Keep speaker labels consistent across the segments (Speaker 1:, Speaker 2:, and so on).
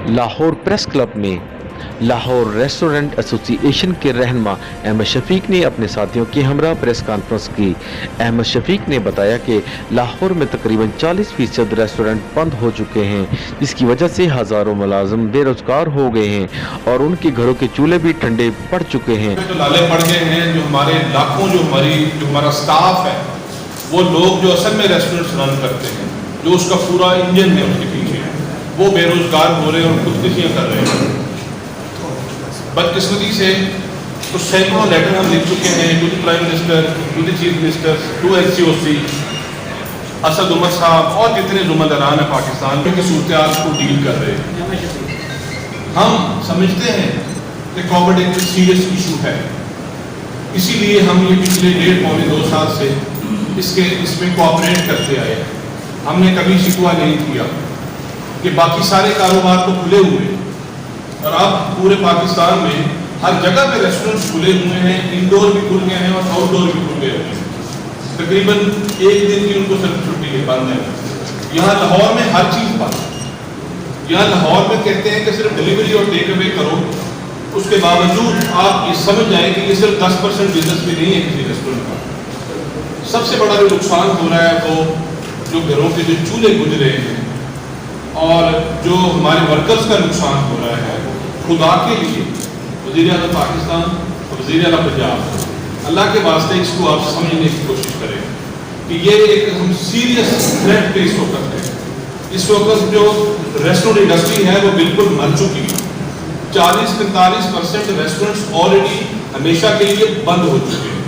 Speaker 1: Lahore press club में Lahore restaurant association के रहनुमा अहमद शफीक ने अपने साथियों की हमरा प्रेस कॉन्फ्रेंस की। अहमद शफीक ने बताया कि लाहौर में तकरीबन 40% रेस्टोरेंट बंद हो चुके हैं, जिसकी वजह से हज़ारों मुलाजिम बेरोजगार हो गए हैं और उनके घरों के चूल्हे भी ठंडे पड़ चुके हैं।
Speaker 2: जो लाले पड़ गए हैं, जो हमारे लाखों जो हमारा स्टाफ है, वो लोग जो असल में रेस्टोरेंट्स रन करते हैं, जो उसका पूरा इंजन है उसके पीछे, वो बेरोजगार हो रहे हैं और खुदकुशियाँ कर रहे हैं। बदकिस्मती से तो सैकड़ों लेटर हम लिख चुके हैं to the prime minister, to the chief minister, to HCOC, Asad Umar साहब और जितने ज़िम्मेदारान हैं पाकिस्तान में कि सूरत को डील कर रहे हैं। हम समझते हैं कि कोविड एक सीरियस इशू है, इसीलिए हम ये पिछले 1.5-2 साल से इसमें कोऑपरेट करते आए। हमने कभी शिकवा नहीं किया कि बाकी सारे कारोबार तो खुले हुए हैं और अब पूरे पाकिस्तान में हर जगह पे रेस्टोरेंट्स खुले हुए हैं, इंडोर भी खुल गए हैं और आउटडोर भी खुल गए हैं। तकरीबन एक दिन की उनको सिर्फ छुट्टी है, बंद है। यहाँ लाहौर में हर चीज़ बंद है। यहाँ लाहौर में कहते हैं कि सिर्फ डिलीवरी और टेक अवे करो, उसके बावजूद आप ये समझ जाएं कि ये सिर्फ 10% बिजनेस भी नहीं है किसी रेस्टोरेंट का। सबसे बड़ा जो नुकसान हो रहा है वो जो घरों के जो चूल्हे बुझ रहे हैं और जो हमारे वर्कर्स का नुकसान हो रहा है। खुदा के लिए वज़ीर आज़म पाकिस्तान और वज़ीर आला पंजाब, अल्लाह के वास्ते इसको आप समझने की कोशिश करें कि ये एक हम सीरियस थ्रेट पे इस वक्त है। इस वक्त जो रेस्टोरेंट इंडस्ट्री है वो बिल्कुल मर चुकी है। 40-45% रेस्टोरेंट्स ऑलरेडी हमेशा के लिए बंद हो चुके हैं।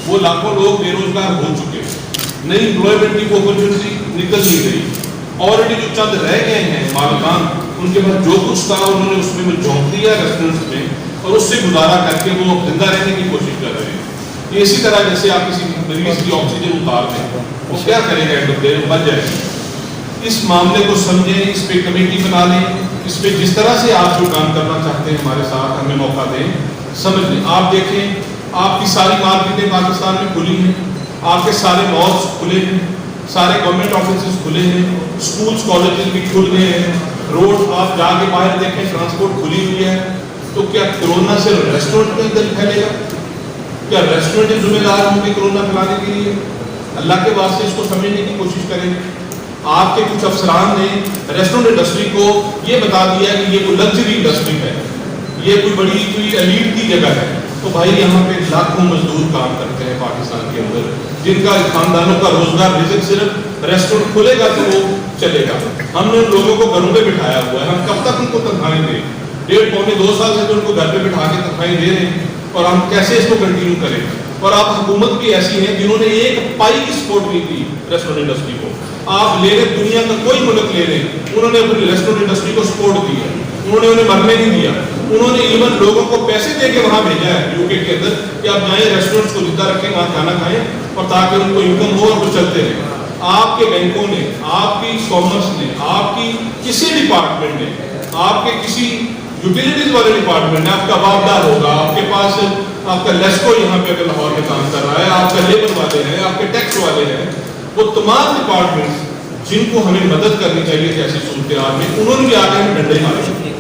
Speaker 2: वो लाखों लोग बेरोजगार हो चुके हैं। नई एम्प्लॉयमेंट की अपॉर्चुनिटी निकल नहीं गई। ऑलरेडी जो चंद रह गए हैं मालिकान, उनके पास जो कुछ था उन्होंने उसमें में झोंक दिया रेस्टोरेंट्स में और उससे गुजारा करके वो जिंदा रहने की कोशिश कर रहे हैं। ये इसी तरह जैसे आप किसी मरीज की ऑक्सीजन उतार दें, वो क्या करेगा, एंड ऑफ द डे बच जाएगा। इस मामले को समझें, इस पे कमेटी बना लें, इस पे जिस तरह से आप जो काम करना चाहते हैं हमारे साथ हमें मौका दें, समझ लें। आप देखें, आपकी सारी मार्केटें पाकिस्तान में खुली हैं, आपके सारे मॉल्स खुले हैं, सारे गवर्नमेंट ऑफिस खुले हैं, स्कूल्स कॉलेजेस भी खुल गए हैं, रोड आप जाके बाहर देखें ट्रांसपोर्ट खुली हुई है। तो क्या कोरोना सिर्फ रेस्टोरेंट के अंदर फैलेगा? क्या रेस्टोरेंट जिम्मेदार होंगे कोरोना फैलाने के लिए? अल्लाह के वास्ते इसको समझने की कोशिश करें। आपके कुछ अफसरान ने रेस्टोरेंट इंडस्ट्री को ये बता दिया कि ये कोई लग्जरी इंडस्ट्री है, ये कोई एलीट की जगह है। तो भाई यहाँ पे लाखों मजदूर काम करते हैं पाकिस्तान के अंदर, जिनका खानदानों का रोजगार रिज़्क सिर्फ रेस्टोरेंट खुलेगा तो वो चलेगा। हमने उन लोगों को घरों पे बिठाया हुआ है। हम कब तक उनको तनख्वाहें दें? 1.5-2 साल से तो उनको घर पे बिठा के तनख्वाहें दे रहे हैं और हम कैसे इसको कंटिन्यू करें? और आप हुकूमत भी ऐसी है जिन्होंने एक पाई की सपोर्ट नहीं दी रेस्टोरेंट इंडस्ट्री को। आप ले रहे, दुनिया का कोई मुल्क ले रहे, उन्होंने अपनी रेस्टोरेंट इंडस्ट्री को सपोर्ट दी है, उन्होंने उन्हें मरने नहीं दिया। उन्होंने इवन लोगों को पैसे दे के वहाँ भेजा है यूके के अंदर कि आप जाएं रेस्टोरेंट्स को जिंदा रखें, वहाँ खाना खाएं और ताकि उनको इनकम हो और वो चलते रहे। आपके बैंकों ने, आपकी कॉमर्स ने, आपकी किसी डिपार्टमेंट ने, आपके किसी यूटिलिटीज वाले डिपार्टमेंट ने, आपका वापदार होगा, आपके पास आपका लेस्को यहाँ पे अगर लाहौर में काम कर रहा है, आपका लेबर वाले हैं, आपके टैक्स वाले हैं, वो तमाम डिपार्टमेंट्स जिनको हमें मदद करनी चाहिए थी ऐसी सूरत में, उन्होंने भी आगे हमें डंडे मारे।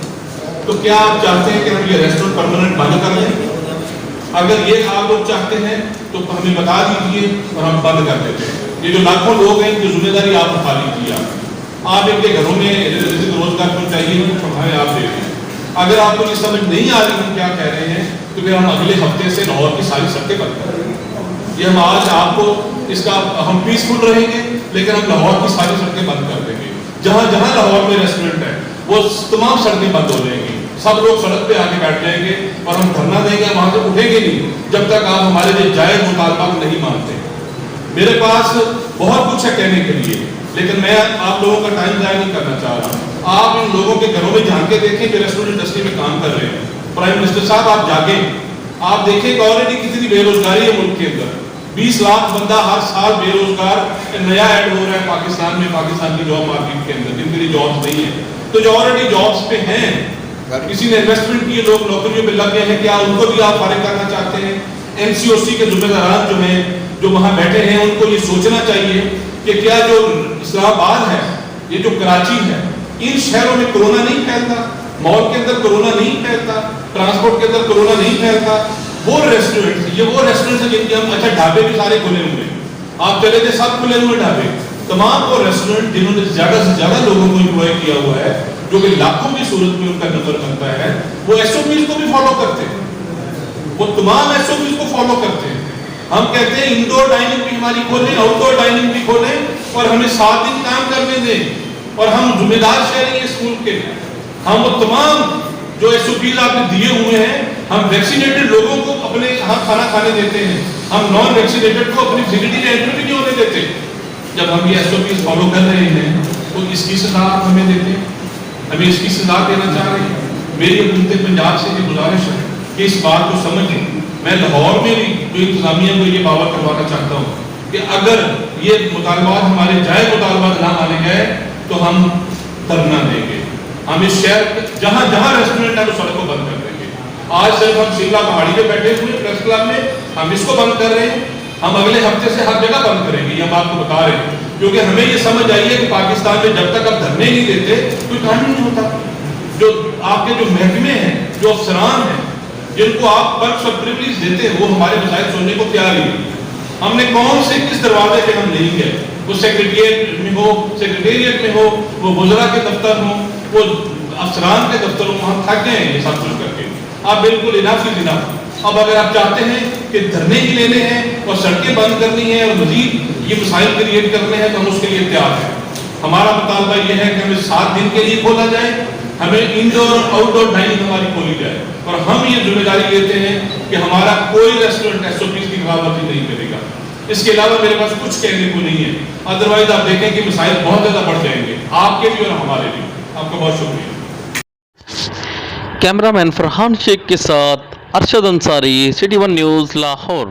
Speaker 2: तो क्या आप चाहते हैं कि हम ये रेस्टोरेंट परमानेंट बंद कर लें? अगर ये आप लोग चाहते हैं तो हमें बता दीजिए और हम बंद कर देते हैं। ये जो लाखों लोग हैं इनकी जिम्मेदारी आप उठा लीजिए। आप इनके घरों में रोजगार को चाहिए तो हमें आप दे दें। अगर आपको ये समझ नहीं आ रही हम क्या कह रहे हैं तो फिर हम अगले हफ्ते से लाहौर की सारी सड़कें बंद कर देंगे। ये हम आज आपको इसका हम पीसफुल रहेंगे, लेकिन हम लाहौर की सारी सड़कें बंद कर देंगे। जहाँ जहाँ लाहौर में रेस्टोरेंट है वो तमाम सड़कें बंद हो जाएंगी। सब लोग सड़क पे आके बैठ जाएंगे और हम धरना देंगे, वहां से उठेंगे नहीं जब तक आप हमारे लिए जायज मुतालबा को नहीं मानते। मेरे पास बहुत कुछ है कहने के लिए, लेकिन मैं आप लोगों का टाइम ज़ाया नहीं करना चाह रहा। आप इन लोगों के घरों में झांक के देखें जो रेस्टोरेंट इंडस्ट्री में काम कर रहे हैं। प्राइम मिनिस्टर साहब आप जागें, आप देखें कि ऑलरेडी कितनी बेरोजगारी है मुल्क के अंदर। 20 लाख बंदा हर साल बेरोजगार नया ऐड हो रहा है पाकिस्तान में, पाकिस्तान की जॉब मार्केट के अंदर जिनके लिए जॉब्स नहीं है। तो जो ऑलरेडी जॉब्स पे हैं, किसी ने इन्वेस्टमेंट किए, लोग नौकरियों पे लग गए हैं, क्या उनको भी आप फारिग करना चाहते हैं? NCOC के जिम्मेदार जो हैं, जो वहाँ बैठे हैं, उनको ये सोचना चाहिए कि क्या जो इस्लामाबाद है, ये जो कराची है, इन शहरों में कोरोना नहीं फैलता, मॉल के अंदर कोरोना नहीं फैलता, ट्रांसपोर्ट के अंदर कोरोना नहीं फैलता। वो रेस्टोरेंट, ये वो रेस्टोरेंट है जिनके हम, अच्छा ढाबे भी सारे खुले हुए, आप चले थे सब खुले हुए ढाबे, तमाम वो रेस्टोरेंट जिन्होंने ज्यादा से ज्यादा लोगों को एम्प्लॉय किया हुआ है, जो कि लाखों की सूरत में उनका नंबर बनता है, वो एसओपीज को भी फॉलो करते हैं, वो तमाम एसओपीज को फॉलो करते हैं। हम कहते हैं इंडोर डाइनिंग भी हमारी खोलें, आउटडोर डाइनिंग भी खोलें और हमें 7 दिन काम करने दें और हम जिम्मेदार शहरी हैं स्कूल के। हम वो तमाम जो एसओपीज आपने दिए हुए हैं, हम वैक्सीनेटेड लोगों को अपने यहाँ खाना खाने देते हैं, हम नॉन वैक्सीनेटेड को अपनी फैसिलिटी में एंट्री भी नहीं होने देते। जब हम ये एसओपीज फॉलो कर रहे हैं तो इसकी सजा आप हमें देते हैं, हमें इसकी सजा देना चाह रहे हैं। मेरी हुकूमत पंजाब से ये गुजारिश है कि इस बात को समझें। मैं लाहौर में भी जो इंतजामिया को ये बावर करवाना चाहता हूँ कि अगर ये मुतालबात हमारे जायज़ मुतालबात ना माने गए तो हम धरना देंगे। हम इस शहर जहाँ जहाँ रेस्टोरेंट है वो सड़कों बंद कर देंगे। आज सिर्फ हम शिमला पहाड़ी पे बैठे हुए प्रेस क्लब में, हम इसको बंद कर रहे हैं, हम अगले हफ्ते से हर जगह बंद करेंगे, ये हम आपको बता रहे हैं। क्योंकि हमें ये समझ आई है कि पाकिस्तान में जब तक आप धरने नहीं देते कोई काम नहीं होता। जो आपके जो महकमे हैं, जो अफसरान हैं, जिनको आप वर्क्स और प्रिविलेज देते हैं, वो हमारे मसाइल सुनने को तैयार ही नहीं। हमने कौन से किस दरवाजे पे हम नहीं गए, वो सेक्रेटेरिएट में हो, सेक्रेटेरिएट में हो, वो वज़रा के दफ्तर हो, वो अफसरान के दफ्तर हो, हम थक गए हैं ये सब कुछ करके। आप बिल्कुल इनफ इज इनफ। अब अगर आप चाहते हैं कि धरने ही लेने हैं और सड़कें बंद करनी है और मजीद ये मसाइल क्रिएट करने हैं तो हम उसके लिए तैयार हैं। हमारा मुतालबा ये है कि हमें 7 दिन के लिए खोला जाए, हमें इंडोर और आउटडोर डाइनिंग हमारी खोली जाए और हम ये जिम्मेदारी लेते हैं कि हमारा कोई रेस्टोरेंट एसओपी की खिलाफवर्जी नहीं करेगा। इसके अलावा मेरे पास कुछ कहने को नहीं है, अदरवाइज आप देखें कि मसाइल बहुत ज़्यादा बढ़ जाएंगे आपके भी और हमारे भी। आपका बहुत शुक्रिया।
Speaker 1: कैमरामैन फरहान शेख के साथ अरशद अंसारी, सिटी 1 न्यूज़, लाहौर।